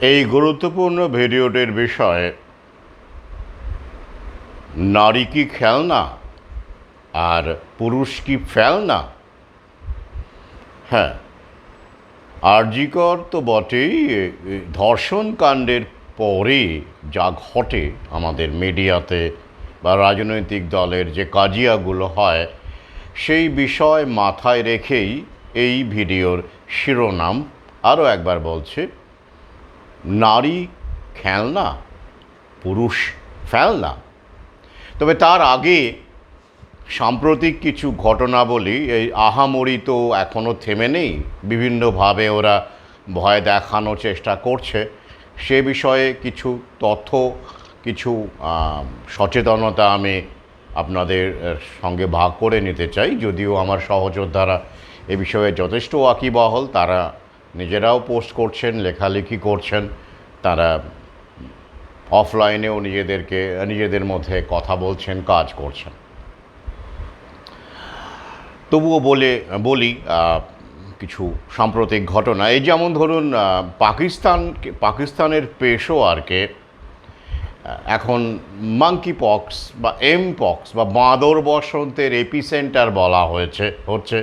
এই গুরুত্বপূর্ণ ভিডিওটির বিষয়, নারী কি খেলনা আর পুরুষ কি ফেলনা? হ্যাঁ, আরজি কর তো বটেই। ধর্ষণ কাণ্ডের পরে যা ঘটে আমাদের মিডিয়াতে বা রাজনৈতিক দলের যে কাজিয়াগুলো হয়, সেই বিষয় মাথায় রেখেই এই ভিডিওর শিরোনাম। আরও একবার বলছে, নারী খেলনা, পুরুষ ফেলনা। তবে তার আগে সাম্প্রতিক কিছু ঘটনাবলী, এই আহামরি তো এখনও থেমে নেই, বিভিন্নভাবে ওরা ভয় দেখানোর চেষ্টা করছে। সে বিষয়ে কিছু তথ্য, কিছু সচেতনতা আমি আপনাদের সঙ্গে ভাগ করে নিতে চাই। যদিও আমার সহযোদ্ধারা এ বিষয়ে যথেষ্ট ওয়াকিবহল, তারা নিজেরাও পোস্ট করছেন, লেখালেখি করছেন, তারা অফলাইনেও নিজেদের মধ্যে কথা বলছেন, কাজ করছেন। তবুও বলি কিছু সাম্প্রতিক ঘটনা। এই যেমন ধরুন, পাকিস্তানের পেশোয়ারকে এখন মাঙ্কি পক্স বা এম পক্স বা বাঁদর বসন্তের এপিসেন্টার বলা হচ্ছে।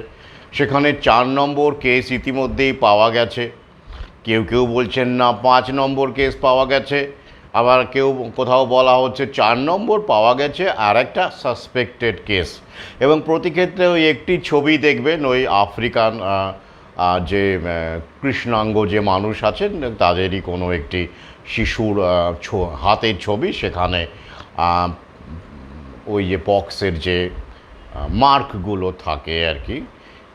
সেখানে 4 নম্বর কেস ইতিমধ্যেই পাওয়া গেছে। কেউ কেউ বলছেন না 5 নম্বর কেস পাওয়া গেছে, আবার কোথাও বলা হচ্ছে 4 নম্বর পাওয়া গেছে আর একটা সাসপেক্টেড কেস। এবং প্রতি ক্ষেত্রে ওই একটি ছবি দেখবেন, ওই আফ্রিকান যে কৃষ্ণাঙ্গ যে মানুষ আছেন তাদেরই কোনো একটি শিশুর হাতের ছবি, সেখানে ওই যে পক্সের যে মার্কগুলো থাকে আর কি,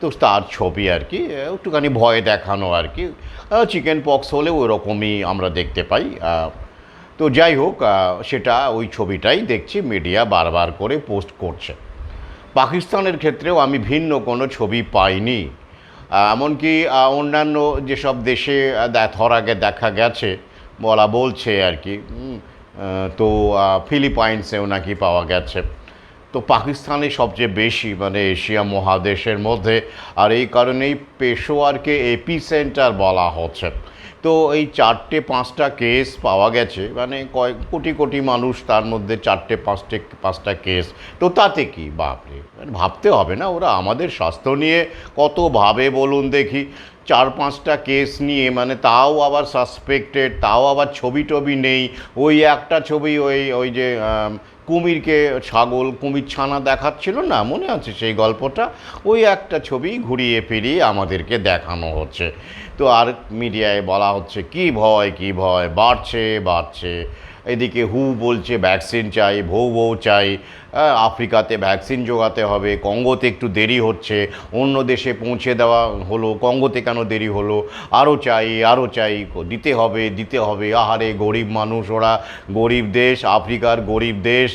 তো তার ছবি আর কি, একটুখানি ভয় দেখানো আর কি। চিকেন পক্স হলে ওই রকমই আমরা দেখতে পাই। তো যাই হোক, সেটা ওই ছবিটাই দেখছি মিডিয়া বারবার করে পোস্ট করছে। পাকিস্তানের ক্ষেত্রেও আমি ভিন্ন কোনো ছবি পাইনি। এমনকি অন্যান্য যেসব দেশে আগে দেখা গেছে বলছে আর কি, তো ফিলিপাইন্সেও নাকি পাওয়া গেছে। তো পাকিস্তানে সবচেয়ে বেশি, মানে এশিয়া মহাদেশের মধ্যে। আর এই কারণেই পেশোয়ারকে এপিসেন্টার বলা হচ্ছে। তো এই 4-5টা কেস পাওয়া গেছে, মানে কয়েক কোটি কোটি মানুষ, তার মধ্যে 4-5টা কেস। তো তাতে কি, বাপরে, ভাবতে হবে না ওরা আমাদের স্বাস্থ্য নিয়ে কত ভাবে বলুন দেখি? 4-5টা কেস নিয়ে, মানে তাও আবার সাসপেক্টেড, তাও আবার ছবি টবি নেই। ওই একটা ছবি, ওই ওই যে কুমিরকে কুমির ছানা দেখাচ্ছিল না, মনে আছে সেই গল্পটা? ওই একটা ছবি ঘুরিয়ে ফিরিয়ে আমাদেরকে দেখানো হচ্ছে। তো আর মিডিয়ায় বলা হচ্ছে কি ভয় বাড়ছে। এদিকে বলছে ভ্যাকসিন চাই, ভৌ চাই, আফ্রিকাতে ভ্যাকসিন জোগাতে হবে, কঙ্গোতে একটু দেরি হচ্ছে, অন্য দেশে পৌঁছে দেওয়া হলো, কঙ্গোতে কেন দেরি হলো, আরও চাই, দিতে হবে। আহারে গরিব মানুষ, ওরা গরিব দেশ, আফ্রিকার গরিব দেশ,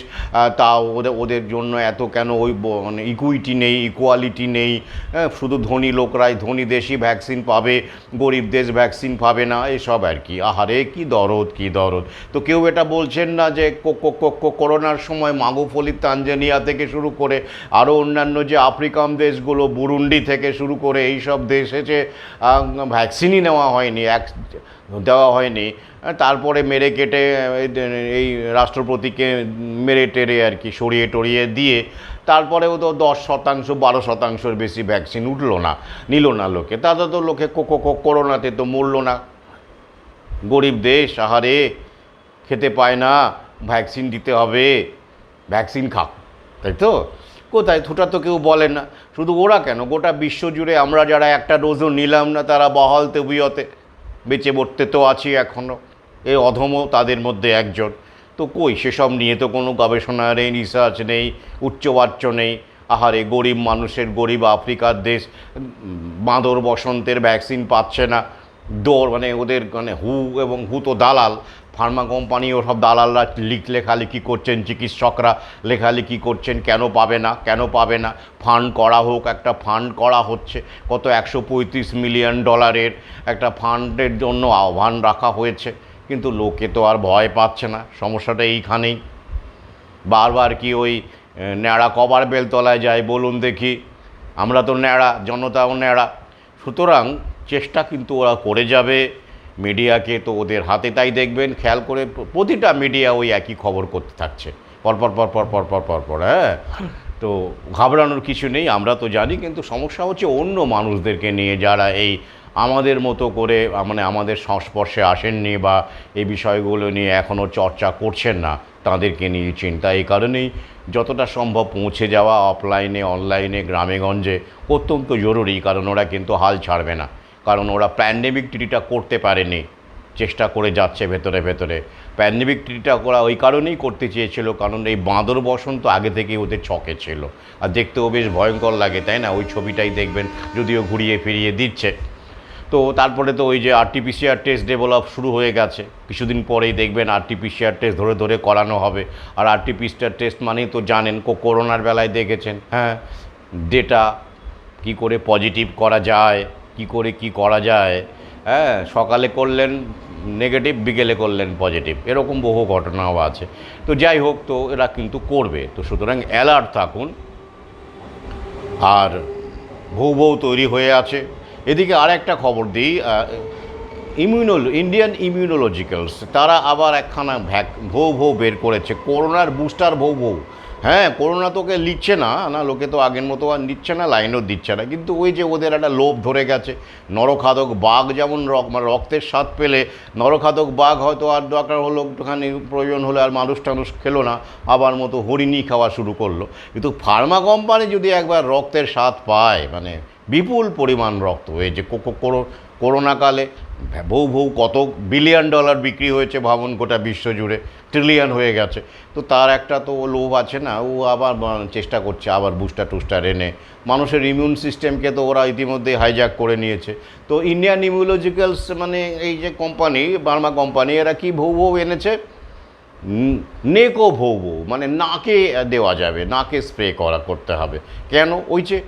তাও ওদের জন্য এত কেন? মানে ইকুয়ালিটি নেই। শুধু ধনী লোকরাই, ধনী দেশই ভ্যাকসিন পাবে, গরিব দেশ ভ্যাকসিন পাবে না, এসব আর কি। আহারে কি দরদ! তো কেউ এটা বলছেন না যে করোনার সময় মাগুফলি, তানজানিয়া থেকে শুরু করে আরও অন্যান্য যে আফ্রিকান দেশগুলো, বুরুন্ডি থেকে শুরু করে এই সব দেশে যে ভ্যাকসিনই দেওয়া হয়নি। তারপরে মেরে কেটে এই রাষ্ট্রপতিকে মেরে টেরে আর কি সরিয়ে টরিয়ে দিয়ে, তারপরেও তো 10%, 12%-র বেশি ভ্যাকসিন নিল না লোকে। তাতে তো লোকে করোনাতে তো মরল না। গরিব দেশ, আহারে, খেতে পায় না, ভ্যাকসিন দিতে হবে, ভ্যাকসিন খাক, তাই তো? কোথায়? থোটা তো কেউ বলে না। শুধু ওরা কেন, গোটা বিশ্ব জুড়ে আমরা যারা একটা ডোজও নিলাম না, তারা বহাল তবিয়তে বেঁচে পড়তে তো আছি এখনও। এই অধমও তাদের মধ্যে একজন। তো কই, সেসব নিয়ে তো কোনো গবেষণা নেই, রিসার্চ নেই, উচ্চবাচ্য নেই। আহারে গরিব মানুষের, গরিব আফ্রিকার দেশ বাঁদর বসন্তের ভ্যাকসিন পাচ্ছে না। মানে ওদের মানে হু তো দালাল, ফার্মা কোম্পানি, ও সব দালালরা লেখালেখি করছেন, চিকিৎসকরা লেখালেখি করছেন কেন পাবে না। ফান্ড করা হোক, একটা ফান্ড করা হচ্ছে, কত $135 মিলিয়ন একটা ফান্ডের জন্য আহ্বান রাখা হয়েছে। কিন্তু লোকে তো আর ভয় পাচ্ছে না। সমস্যাটা এইখানেই। বারবার কি ওই ন্যাড়া কবার বেলতলায় যায় বলুন দেখি? আমরা তো ন্যাড়া, জনতাও ন্যাড়া। সুতরাং চেষ্টা কিন্তু ওরা করে যাবে। মিডিয়াকে তো ওদের হাতে, তাই দেখবেন খেয়াল করে প্রতিটা মিডিয়া ওই একই খবর করতে থাকছে, পরপর পরপর পরপর পরপর, হ্যাঁ। তো ঘাবড়ানোর কিছু নেই, আমরা তো জানি, কিন্তু সমস্যা হচ্ছে অন্য মানুষদেরকে নিয়ে, যারা এই আমাদের মতো করে মানে আমাদের সংস্পর্শে আসেননি বা এই বিষয়গুলো নিয়ে এখনও চর্চা করছেন না, তাদেরকে নিয়ে চিন্তা। এই কারণেই যতটা সম্ভব পৌঁছে যাওয়া অফলাইনে, অনলাইনে, গ্রামেগঞ্জে অত্যন্ত জরুরি, কারণ ওরা কিন্তু হাল ছাড়বে না, কারণ ওরা প্যান্ডেমিক ট্রিটটা করতে পারেনি, চেষ্টা করে যাচ্ছে ভেতরে ভেতরে। প্যান্ডেমিক ট্রিটটা ওরা ওই কারণেই করতে চেয়েছিল, কারণ এই বাঁদর বসন্ত আগে থেকেই ওদের ছকে ছিল, আর দেখতেও বেশ ভয়ঙ্কর লাগে, তাই না? ওই ছবিটাই দেখবেন, যদিও ঘুরিয়ে ফিরিয়ে দিচ্ছে। তো তারপরে তো ওই যে আরটিপিসিআর টেস্ট ডেভেলপ শুরু হয়ে গেছে, কিছুদিন পরেই দেখবেন আরটিপিসিআর টেস্ট ধরে ধরে করানো হবে। আর আরটিপিসিআর টেস্ট মানেই তো জানেন, করোনার বেলায় দেখেছেন, হ্যাঁ, ডেটা কি করে পজিটিভ করা যায়, কি করে কি করা যায়, হ্যাঁ, সকালে করলেন নেগেটিভ, বিকেলে করলেন পজিটিভ, এরকম বহু ঘটনাও আছে। তো যাই হোক, তো এরা কিন্তু করবে, তো সুতরাং অ্যালার্ট থাকুন। আর ভৌ তৈরি হয়ে আছে। এদিকে আর একটা খবর দিই, ইন্ডিয়ান ইমিউনোলজিক্যালস তারা আবার একখানা ভৌ বের করেছে, করোনার বুস্টার ভৌ। হ্যাঁ, করোনা তোকে নিচ্ছে না, লোকে তো আগের মতো আর নিচ্ছে না, লাইনও দিচ্ছে না, কিন্তু ওই যে ওদের একটা লোভ ধরে গেছে। নরখাদক বাঘ যেমন মানে রক্তের স্বাদ পেলে নরখাদক বাঘ হয়তো আর দরকার হলো একটুখানি, প্রয়োজন হলে আর মানুষ টানুষ খেলো না, আবার মতো হরিণই খাওয়া শুরু করলো। কিন্তু ফার্মা কোম্পানি যদি একবার রক্তের স্বাদ পায়, মানে বিপুল পরিমাণ রক্ত, এই যে করোনাকালে ভৌ কত বিলিয়ন ডলার বিক্রি হয়েছে ভাবুন, গোটা বিশ্ব জুড়ে ট্রিলিয়ন হয়ে গেছে। তো তার একটা তো লোভ আছে না, ও আবার চেষ্টা করছে আবার বুস্টার টুস্টার এনে, মানুষের ইমিউন সিস্টেমকে তো ওরা ইতিমধ্যেই হাইজ্যাক করে নিয়েছে। তো ইন্ডিয়ান ইমিউনোলজিক্যালস মানে এই যে কোম্পানি, ফার্মা কোম্পানি, এরা কি ভৌ এনেছে, নেকো ভৌ, মানে নাকে দেওয়া যাবে, নাকে স্প্রে করতে হবে। কেন? ওই যে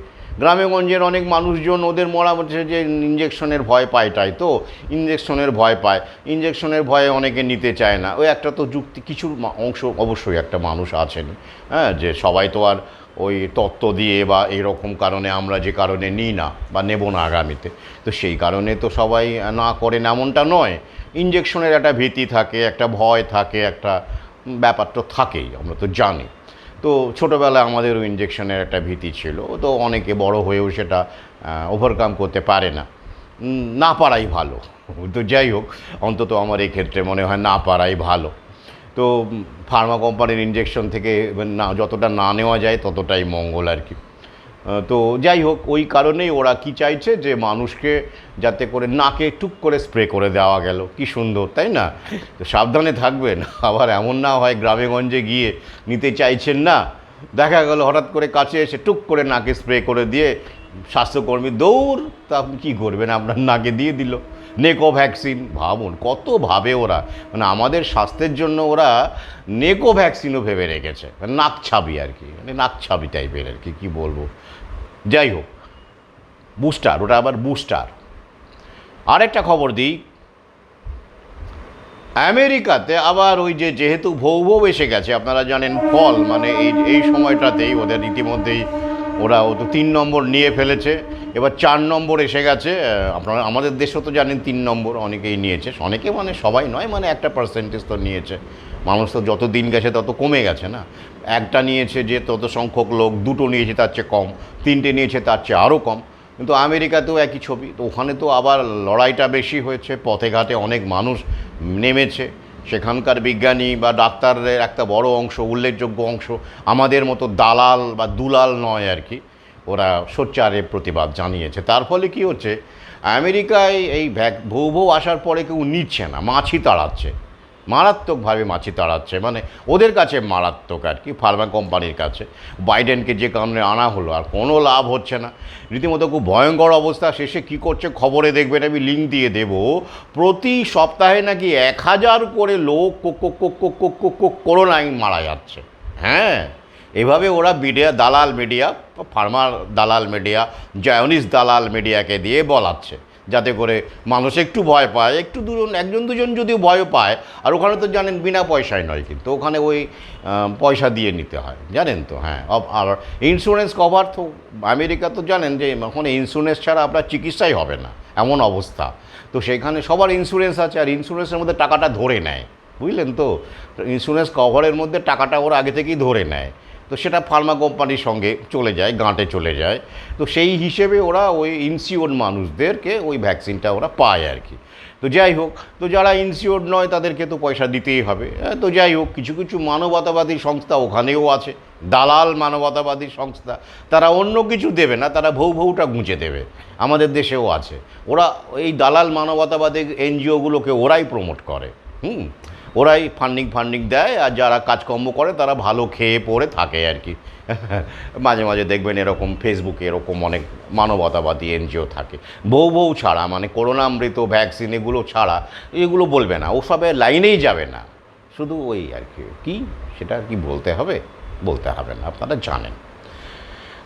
গ্রামেগঞ্জের অনেক মানুষজন ওদের মরা হচ্ছে যে ইঞ্জেকশনের ভয় পায়, তাই তো ইঞ্জেকশনের ভয় পায়, ইঞ্জেকশনের ভয়ে অনেকে নিতে চায় না। ওই একটা তো যুক্তি, কিছু অংশ অবশ্যই একটা মানুষ আছেন, হ্যাঁ, যে সবাই তো আর ওই তত্ত্ব দিয়ে বা এরকম কারণে আমরা যে কারণে নিই না বা নেব না আগামীতে, তো সেই কারণে তো সবাই না করেন এমনটা নয়। ইঞ্জেকশনের একটা ভীতি থাকে, একটা ভয় থাকে, একটা ব্যাপার তো থাকেই, আমরা তো জানি। তো ছোটোবেলায় আমাদেরও ইঞ্জেকশনের একটা ভীতি ছিল, তো অনেকে বড় হয়েও সেটা ওভারকাম করতে পারে না, না পারাই ভালো। তো যাই হোক, অন্তত আমার এই ক্ষেত্রে মনে হয় না পারাই ভালো। তো ফার্মা কোম্পানির ইঞ্জেকশন থেকে না, যতটা না নেওয়া যায় ততটাই মঙ্গল আর কি। তো যাই হোক, ওই কারণেই ওরা কি চাইছে, যে মানুষকে যাতে করে নাকে টুক করে স্প্রে করে দেওয়া গেল, কি সুন্দর, তাই না? তো সাবধানে থাকবেন, আবার এমন না হয় গ্রামেগঞ্জে গিয়ে নিতে চাইছেন না, দেখা গেল হঠাৎ করে কাছে এসে টুক করে নাকে স্প্রে করে দিয়ে স্বাস্থ্যকর্মী দৌড়, তা আপনি কী করবেন, আপনার নাকে দিয়ে দিল নেকো ভ্যাকসিন। ভাবুন কত ভাবে ওরা, মানে আমাদের স্বাস্থ্যের জন্য ওরা নেকো ভ্যাকসিনও ভেবে রেখেছে, নাক ছাবি আর কি, মানে নাক ছাবি টাইপের আর কি, কী বলবো। যাই হোক, বুস্টার, ওটা আবার বুস্টার। আরেকটা খবর দিই, আমেরিকাতে আবার ওই যে যেহেতু ভৌ এসে গেছে, আপনারা জানেন ফল মানে এই সময়টাতেই ওদের ইতিমধ্যেই ওরা তো 3 নম্বর নিয়ে ফেলেছে, এবার 4 নম্বর এসে গেছে। আপনারা আমাদের দেশেও তো জানেন 3 নম্বর অনেকেই নিয়েছে, অনেকে মানে সবাই নয়, মানে একটা পার্সেন্টেজ তো নিয়েছে। মানুষ তো যত দিন গেছে তত কমে গেছে না, একটা নিয়েছে যে তত সংখ্যক লোক, 2টো নিয়েছে তার চেয়ে কম, 3টে নিয়েছে তার চেয়ে আরও কম। কিন্তু আমেরিকাতেও একই ছবি, তো ওখানে তো আবার লড়াইটা বেশি হয়েছে, পথে ঘাটে অনেক মানুষ নেমেছে, সেখানকার বিজ্ঞানী বা ডাক্তারদের একটা বড় অংশ, উল্লেখযোগ্য অংশ আমাদের মতো দালাল বা দুলাল নয় আর কি, ওরা সোচ্চারে প্রতিবাদ জানিয়েছে। তার ফলে কি হচ্ছে, আমেরিকায় এই ভৌ আসার পরে কেউ নিচ্ছে না, মাছি তাড়াচ্ছে, মারাত্মকভাবে মাছি তাড়াচ্ছে, মানে ওদের কাছে মারাত্মক আর কি, ফার্মা কোম্পানির কাছে। বাইডেনকে যে কারণে আনা হলো, আর কোনো লাভ হচ্ছে না, রীতিমতো খুব ভয়ঙ্কর অবস্থা। শেষে কি করছে খবরে দেখবেন, আমি লিঙ্ক দিয়ে দেব, প্রতি সপ্তাহে নাকি 1000 করে লোক করোনায় মারা যাচ্ছে। হ্যাঁ, এভাবে ওরা দালাল মিডিয়া, ফার্মার দালাল মিডিয়া, জায়নিস দালাল মিডিয়াকে দিয়ে বলাচ্ছে, যাতে করে মানুষ একটু ভয় পায়, একটু একজন দুজন যদিও ভয় পায়। আর ওখানে তো জানেন বিনা পয়সায় নয়, কিন্তু ওখানে ওই পয়সা দিয়ে নিতে হয়, জানেন তো। হ্যাঁ, আর ইন্স্যুরেন্স কভার তো আমেরিকা তো জানেন যে ওখানে ইন্স্যুরেন্স ছাড়া আপনার চিকিৎসাই হবে না, এমন অবস্থা। তো সেখানে সবার ইন্স্যুরেন্স আছে, আর ইন্স্যুরেন্সের মধ্যে টাকাটা ধরে নেয়, বুঝলেন তো, ইন্স্যুরেন্স কভারের মধ্যে টাকাটা ওরা আগে থেকেই ধরে নেয়। তো সেটা ফার্মা কোম্পানির সঙ্গে চলে যায়, গাঁটে চলে যায়। তো সেই হিসেবে ওরা ওই ইনসিওর্ড মানুষদেরকে ওই ভ্যাকসিনটা ওরা পায় আর কি। তো যাই হোক, তো যারা ইনসিওর্ড নয় তাদেরকে তো পয়সা দিতেই হবে। তো যাই হোক, কিছু কিছু মানবতাবাদী সংস্থা ওখানেও আছে, দালাল মানবতাবাদী সংস্থা, তারা অন্য কিছু দেবে না, তারা ভৌটা গুঁজে দেবে। আমাদের দেশেও আছে, ওরা এই দালাল মানবতাবাদী এনজিওগুলোকে ওরাই প্রমোট করে। ওরাই ফান্ডিং দেয়, আর যারা কাজকর্ম করে তারা ভালো খেয়ে পড়ে থাকে আর কি। মাঝে মাঝে দেখবেন এরকম ফেসবুকে এরকম অনেক মানবতাবাদী এনজিও থাকে। বউ ছাড়া, মানে করোনামৃত ভ্যাকসিন এগুলো ছাড়া এগুলো বলবে না, ওসবের লাইনেই যাবে না। শুধু ওই আর কি সেটা কি বলতে হবে না, আপনারা জানেন।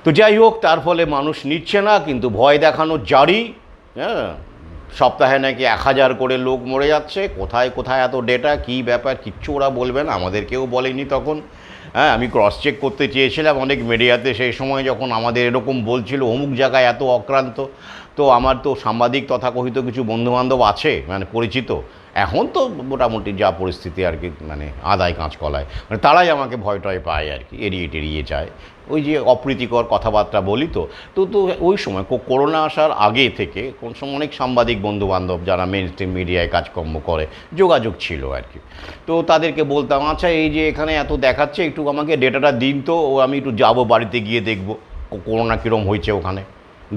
তো যাই হোক, তার ফলে মানুষ নিচ্ছে না, কিন্তু ভয় দেখানো জারি। হ্যাঁ, সপ্তাহে নাকি 1000 করে লোক মরে যাচ্ছে। কোথায় কোথায় এত ডেটা, কী ব্যাপার, কিচ্ছু ওরা বলবে না, আমাদেরকেও বলেনি তখন। হ্যাঁ, আমি ক্রস চেক করতে চেয়েছিলাম অনেক মিডিয়াতে সেই সময়, যখন আমাদের এরকম বলছিল অমুক জায়গায় এত অক্রান্ত। তো আমার তো সাংবাদিক তথাকথিত কিছু বন্ধুবান্ধব আছে, মানে পরিচিত। এখন তো মোটামুটি যা পরিস্থিতি আর কি, মানে আদায় কাঁচকলায়, মানে তারাই আমাকে ভয় টয় পায় আর কি, এড়িয়ে যায়। ওই যে অপ্রীতিকর কথাবার্তা বলি। তো তো তো ওই সময় করোনা আসার আগে থেকে কোন সময় অনেক সাংবাদিক বন্ধুবান্ধব যারা মেন স্ট্রিম মিডিয়ায় কাজকর্ম করে যোগাযোগ ছিল আর কি। তো তাদেরকে বলতাম, আচ্ছা এই যে এখানে এত দেখাচ্ছে, একটু আমাকে ডেটাটা দিন তো, ও আমি একটু যাবো বাড়িতে গিয়ে দেখবো করোনা কীরকম হয়েছে, ওখানে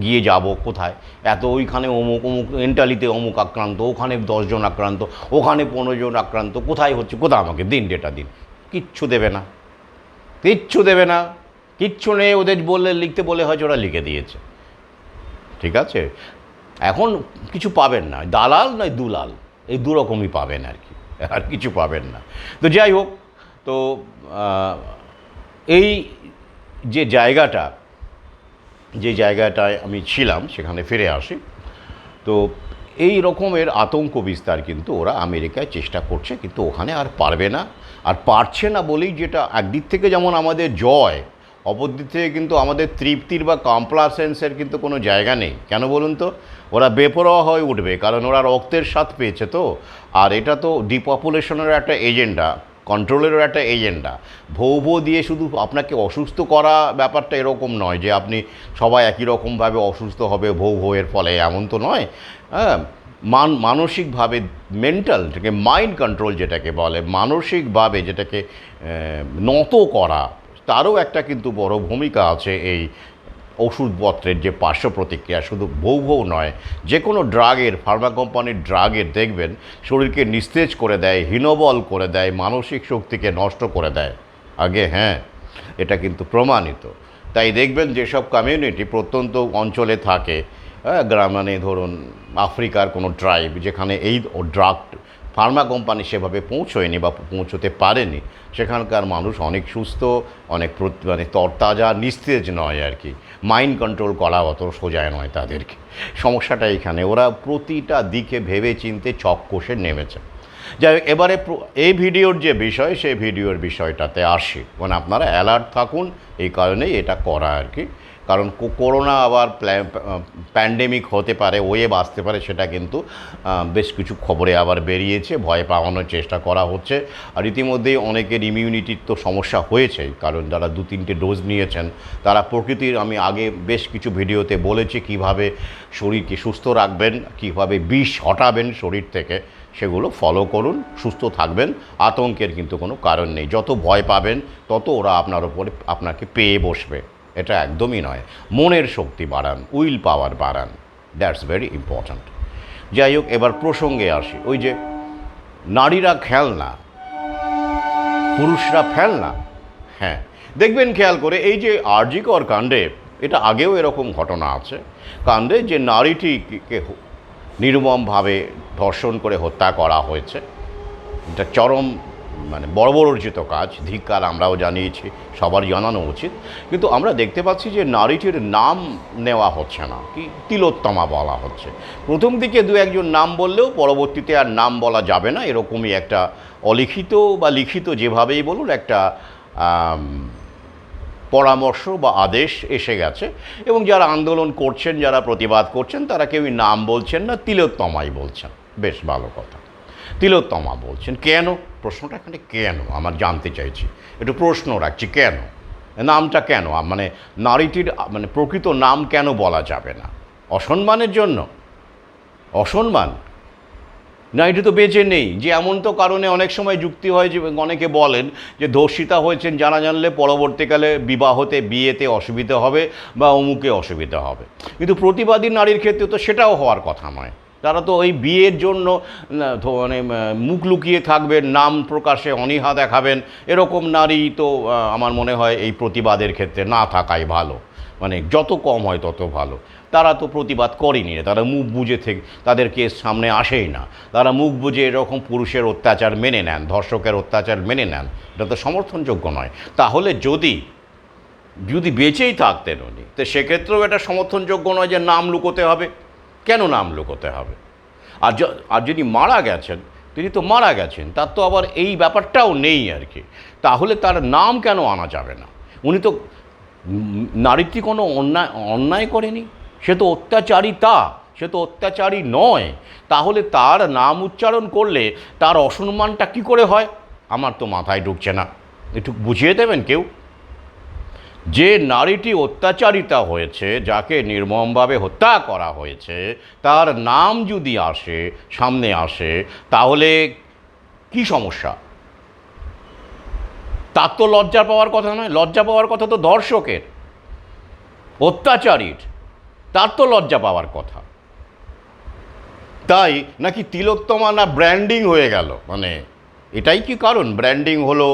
গিয়ে যাব কোথায় এত, ওইখানে অমুক এন্টালিতে অমুক আক্রান্ত, ওখানে 10 জন আক্রান্ত, ওখানে 15 জন আক্রান্ত, কোথায় হচ্ছে, কোথায় আমাকে দিন, ডেটা দিন। কিচ্ছু দেবে না, কিচ্ছু নেই। ওদের লিখতে বলে হয়তো ওরা লিখে দিয়েছে, ঠিক আছে। এখন কিছু পাবেন না, দালাল নয় দুলাল, এই দুরকমই পাবেন আর কি, আর কিছু পাবেন না। তো যাই হোক, তো এই যে জায়গাটায় আমি ছিলাম সেখানে ফিরে আসি। তো এই রকমের আতঙ্ক বিস্তার কিন্তু ওরা আমেরিকায় চেষ্টা করছে, কিন্তু ওখানে আর পারবে না। আর পারছে না বলেই যেটা একদিক থেকে যেমন আমাদের জয়, অপর দিক থেকে কিন্তু আমাদের তৃপ্তির বা কমপ্লাসেন্সের কিন্তু কোনো জায়গা নেই। কেন বলুন তো? ওরা বেপরোয়া হয়ে উঠবে, কারণ ওরা রক্তের স্বাদ পেয়েছে তো। আর এটা তো ডিপপুলেশনের একটা এজেন্ডা, কন্ট্রোলেরও একটা এজেন্ডা। ভৌ দিয়ে শুধু আপনাকে অসুস্থ করা ব্যাপারটা এরকম নয় যে আপনি সবাই একই রকমভাবে অসুস্থ হবে ভৌয়ের ফলে, এমন তো নয়। হ্যাঁ, মানসিকভাবে মেন্টাল থেকে মাইন্ড কন্ট্রোল যেটাকে বলে, মানসিকভাবে যেটাকে নত করা, তারও একটা কিন্তু বড় ভূমিকা আছে এই ওষুধপত্রের যে পার্শ্ব প্রতিক্রিয়া। শুধু ভৌ নয়, যে কোনো ড্রাগের, ফার্মা কোম্পানির ড্রাগের দেখবেন শরীরকে নিস্তেজ করে দেয়, হীনবল করে দেয়, মানসিক শক্তিকে নষ্ট করে দেয় আগে। হ্যাঁ, এটা কিন্তু প্রমাণিত। তাই দেখবেন যেসব কমিউনিটি প্রত্যন্ত অঞ্চলে থাকে, হ্যাঁ, মানে ধরুন আফ্রিকার কোনো ট্রাইব, যেখানে এই ড্রাগ ফার্মা কোম্পানি সেভাবে পৌঁছয়নি বা পৌঁছতে পারেনি, সেখানকার মানুষ অনেক সুস্থ, অনেক মানে তরতাজা, নিস্তেজ নয় আর কি। মাইন্ড কন্ট্রোল করা অত সোজা নয় তাদেরকে। সমস্যাটা এখানে, ওরা প্রতিটা দিকে ভেবে চিনতে ছক কষে নেমেছে। যাই হোক, এবারে এই ভিডিওর যে বিষয়, সেই ভিডিওর বিষয়টাতে আসি। মানে আপনারা অ্যালার্ট থাকুন, এই কারণেই এটা করা আর কি। কারণ করোনা আবার প্যান্ডেমিক হতে পারে, ওয়েভ আসতে পারে, সেটা কিন্তু বেশ কিছু খবরে আবার বেরিয়েছে, ভয় পাওয়ানোর চেষ্টা করা হচ্ছে। আর ইতিমধ্যেই অনেকের ইমিউনিটির তো সমস্যা হয়েছেই, কারণ যারা 2-3টে ডোজ নিয়েছেন তারা প্রকৃতির, আমি আগে বেশ কিছু ভিডিওতে বলেছি কিভাবে শরীরকে সুস্থ রাখবেন, কিভাবে বিষ হটাবেন শরীর থেকে, সেগুলো ফলো করুন, সুস্থ থাকবেন। আতঙ্কের কিন্তু কোনো কারণ নেই। যত ভয় পাবেন তত ওরা আপনার ওপরে আপনাকে পেয়ে বসবে, এটা একদমই নয়। মনের শক্তি বাড়ান, উইল পাওয়ার বাড়ান, দ্যাটস ভেরি ইম্পর্ট্যান্ট। যাই হোক, এবার প্রসঙ্গে আসি। ওই যে নারীরা খেলনা, পুরুষরা ফেলনা। হ্যাঁ, দেখবেন খেয়াল করে, এই যে আরজি কর কাণ্ডে, এটা আগেও এরকম ঘটনা আছে, কাণ্ডে যে নারীটিকে নির্মমভাবে ধর্ষণ করে হত্যা করা হয়েছে। এটা চরম, মানে বর্বরোচিত কাজ, ধিক্কার আমরাও জানিয়েছি, সবার জানানো উচিত। কিন্তু আমরা দেখতে পাচ্ছি যে নারীটির নাম নেওয়া হচ্ছে না, কি তিলোত্তমা বলা হচ্ছে। প্রথম দিকে 2-1 জন নাম বললেও পরবর্তীতে আর নাম বলা যাবে না, এরকমই একটা অলিখিত বা লিখিত, যেভাবেই বলুন, একটা পরামর্শ বা আদেশ এসে গেছে এবং যারা আন্দোলন করছেন, যারা প্রতিবাদ করছেন, তারা কেউই নাম বলছেন না, তিলোত্তমাই বলছেন। বেশ ভালো কথা, তিলোত্তমা বলছেন। কেন? প্রশ্নটা এখানে কেন আমার জানতে চাইছি, একটু প্রশ্ন রাখছি, কেন নামটা কেন, মানে নারীটির মানে প্রকৃত নাম কেন বলা যাবে না? অসম্মানের জন্য? অসম্মান না, এটি তো বেঁচে নেই যে, এমন তো কারণে অনেক সময় যুক্তি হয় যে অনেকে বলেন যে ধর্ষিতা হয়েছেন জানা জানলে পরবর্তীকালে বিবাহতে বিয়েতে অসুবিধা হবে বা অমুকে অসুবিধা হবে, কিন্তু প্রতিবাদী নারীর ক্ষেত্রে তো সেটাও হওয়ার কথা নয়। তারা তো ওই বিয়ের জন্য মানে মুখ লুকিয়ে থাকবেন, নাম প্রকাশে অনীহা দেখাবেন, এরকম নারী তো আমার মনে হয় এই প্রতিবাদের ক্ষেত্রে না থাকাই ভালো, মানে যত কম হয় তত ভালো। তারা তো প্রতিবাদ করেনি, তারা মুখ বুজে থেকে তাদের কেস সামনে আসেই না, তারা মুখ বুজে এরকম পুরুষের অত্যাচার মেনে নেন, ধর্ষকের অত্যাচার মেনে নেন, এটা তো সমর্থনযোগ্য নয়। তাহলে যদি যদি বেঁচেই থাকতেন উনি, তো সেক্ষেত্রেও এটা সমর্থনযোগ্য নয় যে নাম লুকোতে হবে। কেন নাম লুকোতে হবে? আর যদি মারা গেছেন, তিনি তো মারা গেছেন, তার তো আবার এই ব্যাপারটাও নেই আর কি, তাহলে তার নাম কেন আনা যাবে না? উনি তো নারীটি কোনো অন্যায় করেনি, সে তো অত্যাচারিতা, সে তো অত্যাচারী নয়। তাহলে তার নাম উচ্চারণ করলে তার অসম্মানটা কী করে হয়? আমার তো মাথায় ঢুকছে না, একটু বুঝিয়ে দেবেন কেউ। যে নারীটি অত্যাচারিতা হয়েছে, যাকে নির্মমভাবে হত্যা করা হয়েছে, তার নাম যদি সামনে আসে, তাহলে কি সমস্যা? তার তো লজ্জা পাওয়ার কথা নয়, লজ্জা পাওয়ার কথা তো ধর্ষকের, অত্যাচারীর, তার তো লজ্জা পাওয়ার কথা। তাই নাকি তিলোত্তমা না ব্র্যান্ডিং হয়ে গেল? মানে এটাই কি কারণ? ব্র্যান্ডিং হলো,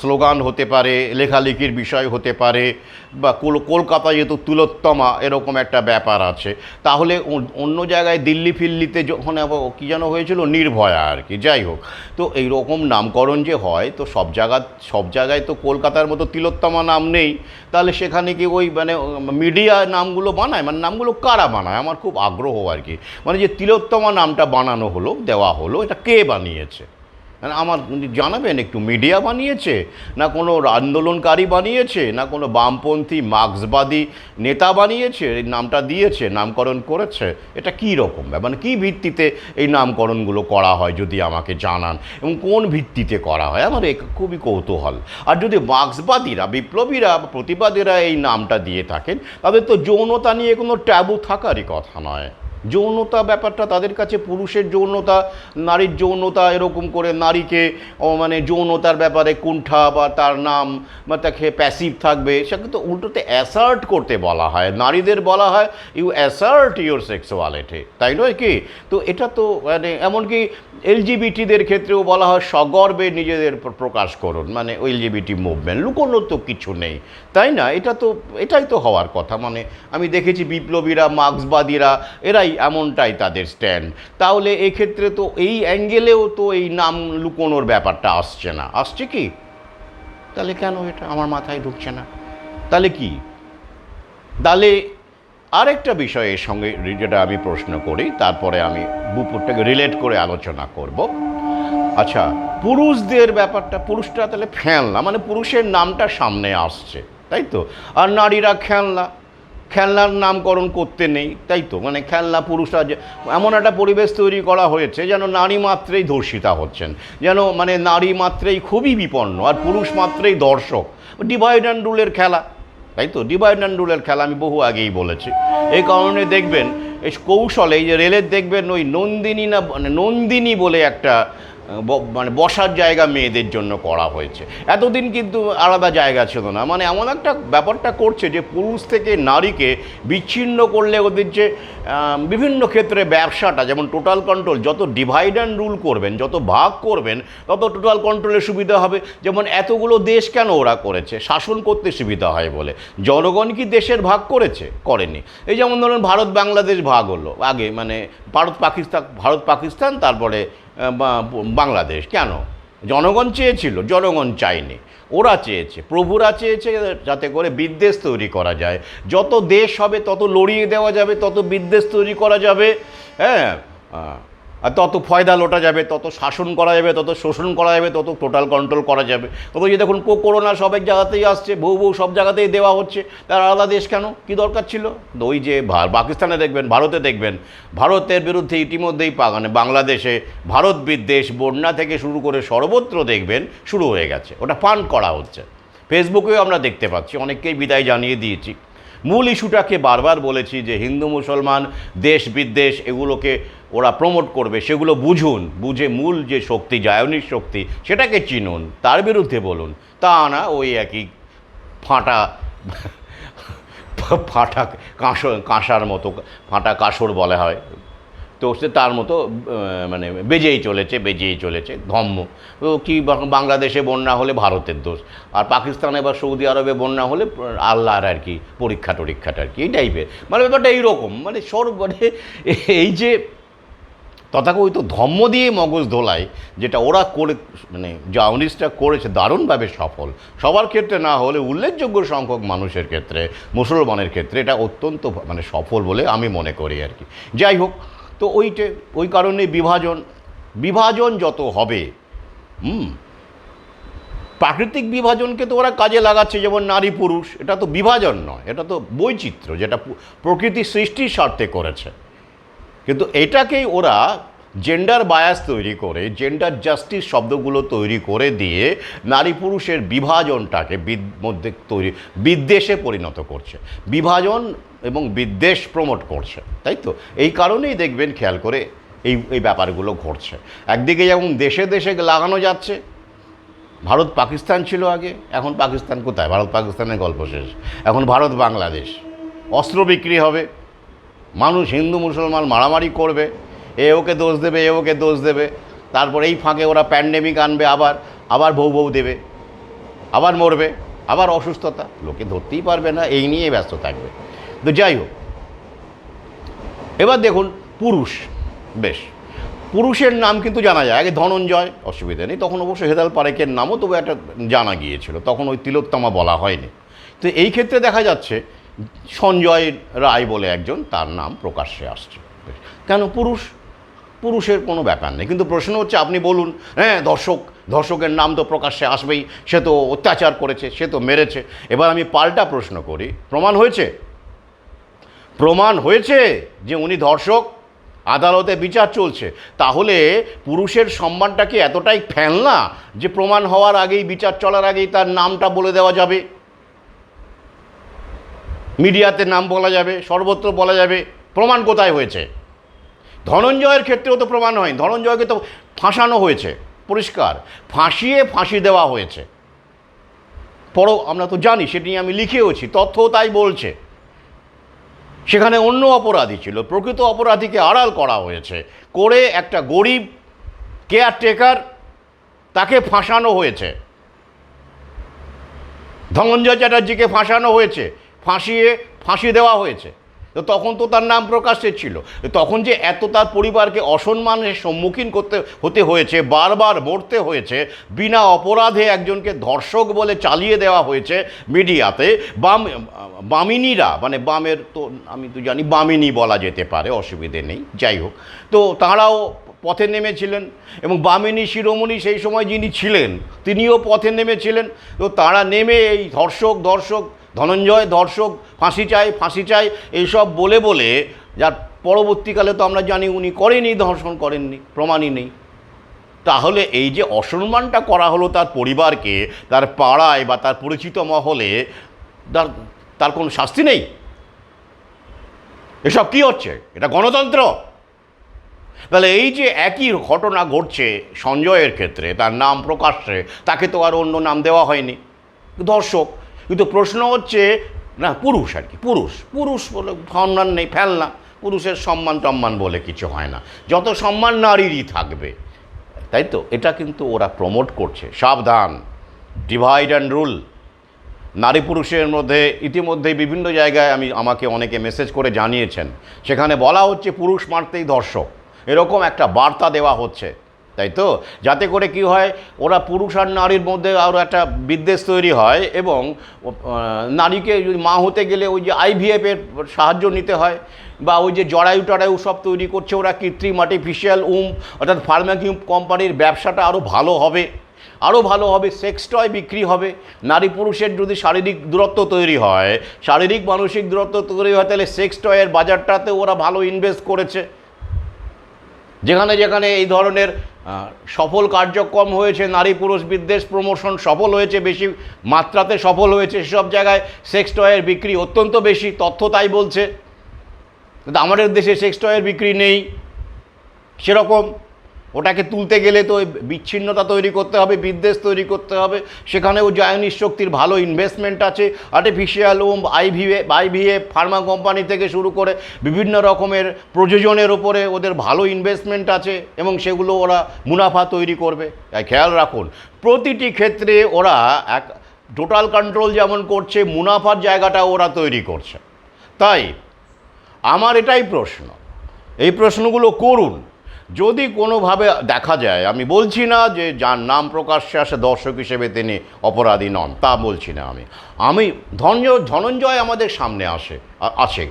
স্লোগান হতে পারে, লেখালেখির বিষয় হতে পারে, বা কলকাতায় যেহেতু তিলোত্তমা এরকম একটা ব্যাপার আছে, তাহলে অন্য জায়গায় দিল্লি ফিল্লিতে যখন কী যেন হয়েছিল, নির্ভয়া আর কি, যাই হোক, তো এই রকম নামকরণ যে হয়, তো সব জায়গায় তো কলকাতার মতো তিলোত্তমা নাম নেই, তাহলে সেখানে কি ওই মানে মিডিয়া নামগুলো বানায়? মানে নামগুলো কারা বানায়? আমার খুব আগ্রহ আর কি, মানে যে তিলোত্তমা নামটা বানানো হলো, দেওয়া হলো, এটা কে বানিয়েছে? মানে আমার জানাবেন একটু, মিডিয়া বানিয়েছে, না কোনো আন্দোলনকারী বানিয়েছে, না কোনো বামপন্থী মার্ক্সবাদী নেতা বানিয়েছে, এই নামটা দিয়েছে, নামকরণ করেছে? এটা কী রকম মানে কী ভিত্তিতে এই নামকরণগুলো করা হয় যদি আমাকে জানান, এবং কোন ভিত্তিতে করা হয়, আমার খুবই কৌতূহল। আর যদি মার্ক্সবাদীরা, বিপ্লবীরা, প্রতিবাদীরা এই নামটা দিয়ে থাকেন, তাদের তো যৌনতা নিয়ে কোনো ট্যাবু থাকারই কথা নয়। যৌনতা ব্যাপারটা তাদের কাছে, পুরুষের যৌনতা, নারীর যৌনতা, এরকম করে নারীকে মানে যৌনতার ব্যাপারে কুণ্ঠা বা তার নাম বা তাকে প্যাসিভ থাকবে, সেটা তো উল্টোতে অ্যাসার্ট করতে বলা হয়, নারীদের বলা হয় ইউ অ্যাসার্ট ইউর সেক্সুয়ালিটি, তাই নয় কি? তো এটা তো মানে এমনকি এলজিবিটিদের ক্ষেত্রেও বলা হয় সগর্বে নিজেদের প্রকাশ করুন, মানে এলজিবিটি মুভমেন্ট, লুকোনোর তো কিছু নেই, তাই না? এটাই তো হওয়ার কথা। মানে আমি দেখেছি বিপ্লবীরা, মার্ক্সবাদীরা, এরাই এমনটাই তাদের স্ট্যান্ড। তাহলে এক্ষেত্রে তো এই অ্যাঙ্গেলেও তো এই নাম লুকোনোর ব্যাপারটা আসছে কি? তাহলে কেন এটা আমার মাথায় ঢুকছে না? তাহলে কি? তাহলে আরেকটা বিষয়ের সঙ্গে যেটা আমি প্রশ্ন করি, তারপরে আমি বুপুরটাকে রিলেট করে আলোচনা করব। আচ্ছা, পুরুষদের ব্যাপারটা, পুরুষটা তাহলে খেলনা, মানে পুরুষের নামটা সামনে আসছে, তাই তো? আর নারীরা খেলনার নামকরণ করতে নেই, তাই তো? মানে খেলনা, পুরুষরা এমন একটা পরিবেশ তৈরি করা হয়েছে যেন নারী মাত্রেই ধর্ষিতা হচ্ছেন, যেন মানে নারী মাত্রেই খুবই বিপন্ন, আর পুরুষ মাত্রেই দর্শক। ডিভাইড অ্যান্ড রুলের খেলা, তাই তো? ডিভাইড অ্যান্ড রুলের খেলা আমি বহু আগেই বলেছি। এই কারণে দেখবেন এই কৌশলে, এই যে রেলের দেখবেন ওই নন্দিনী বলে একটা মানে বসার জায়গা মেয়েদের জন্য করা হয়েছে। এতদিন কিন্তু আলাদা জায়গা ছিল না, মানে এমন একটা ব্যাপারটা করছে যে পুরুষ থেকে নারীকে বিচ্ছিন্ন করলে ওদের যে বিভিন্ন ক্ষেত্রে ব্যবসাটা, যেমন টোটাল কন্ট্রোল, যত ডিভাইড অ্যান্ড রুল করবেন, যত ভাগ করবেন, তত টোটাল কন্ট্রোলের সুবিধা হবে। যেমন এতগুলো দেশ কেন ওরা করেছে? শাসন করতে সুবিধা হয় বলে। জনগণ কি দেশের ভাগ করেনি। এই যেমন ধরুন ভারত বাংলাদেশ ভাগ হলো আগে, মানে ভারত পাকিস্তান তারপরে বাংলাদেশ। কেন? জনগণ চেয়েছিল? জনগণ চায়নি, ওরা চেয়েছে, প্রভুরা চেয়েছে, যাতে করে বিদ্বেষ তৈরি করা যায়। যত দেশ হবে তত লড়িয়ে দেওয়া যাবে, তত বিদ্বেষ তৈরি করা যাবে। হ্যাঁ, আর তত ফয়দা লোটা যাবে, তত শাসন করা যাবে, তত শোষণ করা যাবে, তত টোটাল কন্ট্রোল করা যাবে। তবে যে দেখুন করোনা সব এক জায়গাতেই আসছে, বহু সব জায়গাতেই দেওয়া হচ্ছে, তার আলাদা দেশ কেন, কী দরকার ছিল? ওই যে পাকিস্তানে দেখবেন, ভারতে দেখবেন, ভারতের বিরুদ্ধে ইতিমধ্যেই বাংলাদেশে ভারত বিদ্বেষ বন্যা থেকে শুরু করে সর্বত্র দেখবেন শুরু হয়ে গেছে, ওটা ফান্ড করা হচ্ছে। ফেসবুকেও আমরা দেখতে পাচ্ছি, অনেককেই বিদায় জানিয়ে দিয়েছি। মূল ইস্যুটাকে বারবার বলেছি যে হিন্দু মুসলমান দেশ বিদ্বেষ এগুলোকে ওরা প্রমোট করবে, সেগুলো বুঝুন, বুঝে মূল যে শক্তি, জায়নিক শক্তি, সেটাকে চিনুন, তার বিরুদ্ধে বলুন। তা না ওই একই ফাটা ফাটা কাঁসার মতো, ফাটা কাঁসর বলা হয়, তো সে তার মতো মানে বেজেই চলেছে ধম্ম। তো কি বাংলাদেশে বন্যা হলে ভারতের দোষ, আর পাকিস্তানে বা সৌদি আরবে বন্যা হলে আল্লাহর আর কি পরীক্ষাটা আর কি, এই টাইপের মানে ব্যাপারটা এইরকম। মানে মানে এই যে তথাকথিত ধম্ম দিয়ে মগজ ধোলাই, যেটা ওরা করে, মানে জাউনিস্টরা করেছে দারুণভাবে সফল, সবার ক্ষেত্রে না হলে উল্লেখযোগ্য সংখ্যক মানুষের ক্ষেত্রে, মুসলমানের ক্ষেত্রে এটা অত্যন্ত মানে সফল বলে আমি মনে করি আর কি। যাই হোক, তো ওই কারণে বিভাজন যত হবে, প্রাকৃতিক বিভাজনকে তো ওরা কাজে লাগাচ্ছে, যেমন নারী পুরুষ, এটা তো বিভাজন নয়, এটা তো বৈচিত্র্য, যেটা প্রকৃতি সৃষ্টির স্বার্থে করেছে। কিন্তু এটাকেই ওরা জেন্ডার বায়াস তৈরি করে, জেন্ডার জাস্টিস শব্দগুলো তৈরি করে দিয়ে নারী পুরুষের বিভাজনটাকে বিদ্বেষে পরিণত করছে, বিভাজন এবং বিদ্বেষ প্রমোট করছে, তাই তো? এই কারণেই দেখবেন খেয়াল করে এই ব্যাপারগুলো ঘটছে। একদিকে যেমন দেশে দেশে লাগানো যাচ্ছে, ভারত পাকিস্তান ছিল আগে, এখন পাকিস্তান কোথায়? ভারত পাকিস্তানের গল্প শেষ, এখন ভারত বাংলাদেশ। অস্ত্র বিক্রি হবে, মানুষ হিন্দু মুসলমান মারামারি করবে, এ ওকে দোষ দেবে, তারপর এই ফাঁকে ওরা প্যান্ডেমিক আনবে, আবার বউ দেবে, আবার মরবে, আবার অসুস্থতা, লোকে ধরতেই পারবে না, এই নিয়ে ব্যস্ত থাকবে। তো যাই হোক, এবার দেখুন পুরুষ, বেশ পুরুষের নাম কিন্তু জানা যায়, আগে ধনঞ্জয়, অসুবিধা নেই, তখন অবশ্য হেদাল পারেকের নামও তবু একটা জানা গিয়েছিল, তখন ওই তিলোত্তমা বলা হয়নি। তো এই ক্ষেত্রে দেখা যাচ্ছে সঞ্জয় রায় বলে একজন, তার নাম প্রকাশ্যে আসছে। কেন? পুরুষের কোনো ব্যাপার নেই, কিন্তু প্রশ্ন হচ্ছে আপনি বলুন, হ্যাঁ ধর্ষকের নাম তো প্রকাশ্যে আসবেই, সে তো অত্যাচার করেছে, সে তো মেরেছে। এবার আমি পাল্টা প্রশ্ন করি, প্রমাণ হয়েছে যে উনি ধর্ষক, আদালতে বিচার চলছে, তাহলে পুরুষের সম্মানটা কি এতটাই ফেলনা যে প্রমাণ হওয়ার আগেই, বিচার চলার আগেই তার নামটা বলে দেওয়া যাবে, মিডিয়াতে নাম বলা যাবে, সর্বত্র বলা যাবে? প্রমাণ কোথায় হয়েছে? ধনঞ্জয়ের ক্ষেত্রেও তো প্রমাণ হয়নি, ধনঞ্জয়কে তো ফাঁসানো হয়েছে, পরিষ্কার ফাঁসি দেওয়া হয়েছে। আমরা তো জানি, সেটি নিয়ে আমি লিখেওছি, তথ্যও তাই বলছে। সেখানে অন্য অপরাধী ছিল, প্রকৃত অপরাধীকে আড়াল করা হয়েছে, করে একটা গরিব কেয়ারটেকার, তাকে ফাঁসানো হয়েছে। ধনঞ্জয় চ্যাটার্জিকে ফাঁসানো হয়েছে, ফাঁসি দেওয়া হয়েছে। তো তখন তো তার নাম প্রকাশ্যে ছিল, তখন যে এত তার পরিবারকে অসম্মানের সম্মুখীন হতে হয়েছে, বারবার মরতে হয়েছে, বিনা অপরাধে একজনকে ধর্ষক বলে চালিয়ে দেওয়া হয়েছে মিডিয়াতে। বামিনীরা, মানে বামের তো আমি তো জানি বামিনী বলা যেতে পারে, অসুবিধে নেই, যাই হোক, তো তাঁরাও পথে নেমেছিলেন, এবং বামিনী শিরোমণি সেই সময় যিনি ছিলেন তিনিও পথে নেমেছিলেন। তো তাঁরা নেমে এই ধর্ষক ধনঞ্জয় ধর্ষক, ফাঁসি চাই এইসব বলে, যার পরবর্তীকালে তো আমরা জানি উনি ধর্ষণ করেননি, প্রমাণই নেই। তাহলে এই যে অসম্মানটা করা হলো তার পরিবারকে, তার পাড়ায় বা তার পরিচিত মহলে, তার কোনো শাস্তি নেই? এসব কি হচ্ছে? এটা গণতন্ত্র? তাহলে এই যে একই ঘটনা ঘটছে সঞ্জয়ের ক্ষেত্রে, তার নাম প্রকাশ্যে, তাকে তো আর অন্য নাম দেওয়া হয়নি, ধর্ষক। কিন্তু প্রশ্ন হচ্ছে, না পুরুষ আর কি, পুরুষ বলে সম্মান নেই, ফেলনা, পুরুষের সম্মান বলে কিছু হয় না, যত সম্মান নারীরই থাকবে, তাই তো? এটা কিন্তু ওরা প্রমোট করছে। সাবধান, ডিভাইড অ্যান্ড রুল। নারী পুরুষের মধ্যে ইতিমধ্যেই বিভিন্ন জায়গায় আমাকে অনেকে মেসেজ করে জানিয়েছেন, সেখানে বলা হচ্ছে পুরুষ মারতেই ধর্ষক, এরকম একটা বার্তা দেওয়া হচ্ছে, তাই তো, যাতে করে কি হয়, ওরা পুরুষ আর নারীর মধ্যে আরও একটা বিদ্বেষ তৈরি হয়, এবং নারীকে যদি মা হতে গেলে ওই যে আইভিএফের সাহায্য নিতে হয়, বা ওই যে জরায়ু টরায়ু সব তৈরি করছে ওরা, কৃত্রিম আর্টিফিশিয়াল অর্থাৎ ফার্মাকিউ কোম্পানির ব্যবসাটা আরও ভালো হবে, আরও ভালো হবে, সেক্স টয় বিক্রি হবে। নারী পুরুষের যদি শারীরিক দূরত্ব তৈরি হয়, শারীরিক মানসিক দূরত্ব তৈরি হয়, তাহলে সেক্স টয়ের বাজারটাতে ওরা ভালো ইনভেস্ট করেছে। যেখানে যেখানে এই ধরনের সফল কার্যক্রম হয়েছে, নারী পুরুষ বিদ্বেষ প্রমোশন সফল হয়েছে, বেশি মাত্রাতে সফল হয়েছে, সেসব জায়গায় সেক্স টয়ের বিক্রি অত্যন্ত বেশি, তথ্য তাই বলছে। কিন্তু আমাদের দেশে সেক্স টয়ের বিক্রি নেই সেরকম। ওটাকে তুলতে গেলে তো বিচ্ছিন্নতা তৈরি করতে হবে, বিদ্বেষ তৈরি করতে হবে। সেখানেও জায়নিস শক্তির ভালো ইনভেস্টমেন্ট আছে, আর্টিফিশিয়াল আইভিএফ ফার্মা কোম্পানি থেকে শুরু করে বিভিন্ন রকমের প্রযোজনের ওপরে ওদের ভালো ইনভেস্টমেন্ট আছে, এবং সেগুলো ওরা মুনাফা তৈরি করবে। তাই খেয়াল রাখুন, প্রতিটি ক্ষেত্রে ওরা এক টোটাল কন্ট্রোল যেমন করছে, মুনাফার জায়গাটা ওরা তৈরি করছে। তাই আমার এটাই প্রশ্ন, এই প্রশ্নগুলো করুন। যদি কোনোভাবে দেখা যায়, আমি বলছি না যে যার নাম প্রকাশ্যে আসে দর্শক হিসেবে তিনি অপরাধী নন, তা বলছি না আমি ধনঞ্জয় আমাদের সামনে আছে,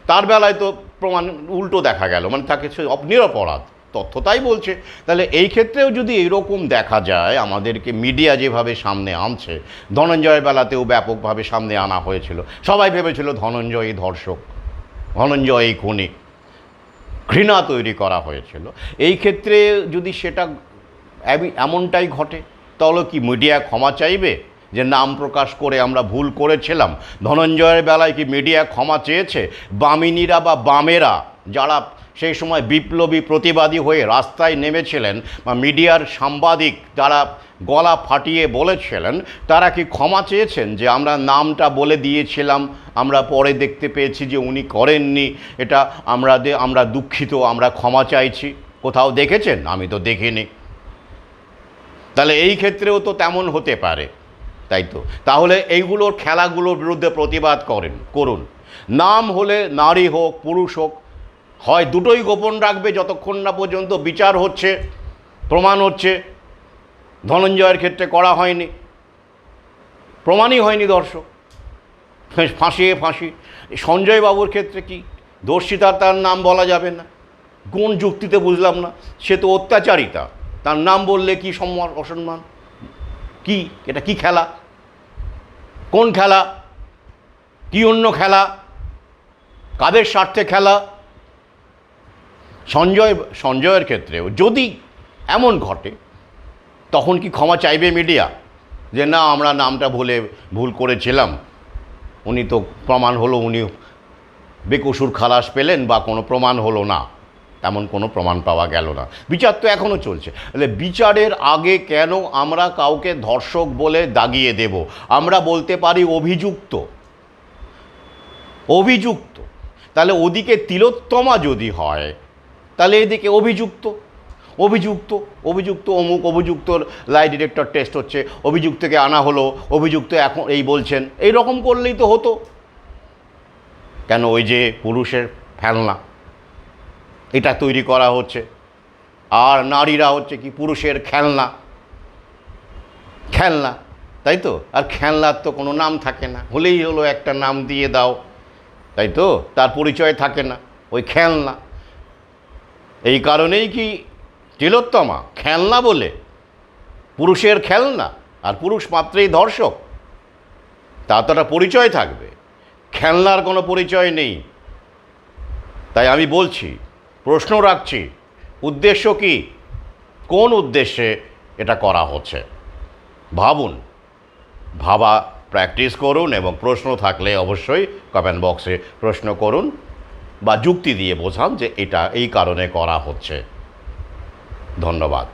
তার বেলায় তো প্রমাণ উল্টো দেখা গেল, মানে তাকে নিরপরাধ, তথ্য তাই বলছে। তাহলে এই ক্ষেত্রেও যদি এইরকম দেখা যায়, আমাদেরকে মিডিয়া যেভাবে সামনে আনছে, ধনঞ্জয়ের বেলাতেও ব্যাপকভাবে সামনে আনা হয়েছিল, সবাই ভেবেছিল ধনঞ্জয়ই ধর্ষক, ধনঞ্জয়ই খুনি, ঘৃণা তৈরি করা হয়েছিল। এই ক্ষেত্রে যদি সেটা এমনটাই ঘটে, তাহলে কি মিডিয়া ক্ষমা চাইবে যে নাম প্রকাশ করে আমরা ভুল করেছিলাম? ধনঞ্জয়ের বেলায় কি মিডিয়া ক্ষমা চেয়েছে? বামিনীরা বা বামেরা যারা সেই সময় বিপ্লবী প্রতিবাদী হয়ে রাস্তায় নেমেছিলেন, বা মিডিয়ার সাংবাদিক যারা গলা ফাটিয়ে বলেছিলেন, তারা কি ক্ষমা চেয়েছেন যে আমরা নামটা বলে দিয়েছিলাম, আমরা পরে দেখতে পেয়েছি যে উনি করেননি, এটা আমরা দুঃখিত, আমরা ক্ষমা চাইছি? কোথাও দেখেছেন? আমি তো দেখিনি। তাহলে এই ক্ষেত্রেও তো তেমন হতে পারে, তাই তো? তাহলে এইগুলোর খেলাগুলোর বিরুদ্ধে প্রতিবাদ করুন। নাম হলে নারী হোক পুরুষ হোক, হয় দুটোই গোপন রাখবে যতক্ষণ না পর্যন্ত বিচার হচ্ছে, প্রমাণ হচ্ছে। ধনঞ্জয়ের ক্ষেত্রে করা হয়নি, প্রমাণই হয়নি, দর্শক ফাঁসি। সঞ্জয় বাবুর ক্ষেত্রে কি দর্শিতা, তার নাম বলা যাবে না, কোন যুক্তিতে বুঝলাম না? সে তো অত্যাচারিতা, তার নাম বললে কি সম্মান অসম্মান? কি এটা, কি খেলা, কোন খেলা, কি অন্য খেলা, কাদের স্বার্থে খেলা? সঞ্জয়ের ক্ষেত্রেও যদি এমন ঘটে, তখন কি ক্ষমা চাইবে মিডিয়া যে না আমরা নামটা ভুল করেছিলাম, উনি তো প্রমাণ হলো উনি বেকসুর খালাস পেলেন, বা কোনো প্রমাণ হলো না, তেমন কোনো প্রমাণ পাওয়া গেল না, বিচার তো এখনও চলছে। তাহলে বিচারের আগে কেন আমরা কাউকে ধর্ষক বলে দাগিয়ে দেব? আমরা বলতে পারি অভিযুক্ত। তাহলে ওদিকে তিলোত্তমা যদি হয়, তাহলে এদিকে অভিযুক্ত অমুক অভিযুক্তর লাই ডিটেক্টর টেস্ট হচ্ছে, অভিযুক্তকে আনা হলো, অভিযুক্ত এখন এই বলছেন, এই রকম করলেই তো হতো। কেন ওই যে পুরুষের খেলনা এটা তৈরি করা হচ্ছে, আর নারীরা হচ্ছে কি পুরুষের খেলনা, তাই তো? আর খেলনার তো কোনো নাম থাকে না, হলেই হলো একটা নাম দিয়ে দাও, তাই তো? তার পরিচয় থাকে না, ওই খেলনা। এই কারণেই কি তিলোত্তমা খেলনা বলে, পুরুষের খেলনা, আর পুরুষ মাত্রেই ধর্ষক, তার তো একটা পরিচয় থাকবে, খেলনার কোনো পরিচয় নেই। তাই আমি বলছি, প্রশ্ন রাখছি, উদ্দেশ্য কি, কোন উদ্দেশ্যে এটা করা হচ্ছে? ভাবুন, প্র্যাকটিস করুন, এবং প্রশ্ন থাকলে অবশ্যই কমেন্ট বক্সে প্রশ্ন করুন, বা যুক্তি দিয়ে বোঝান যে এটা এই কারণে করা হচ্ছে। ধন্যবাদ।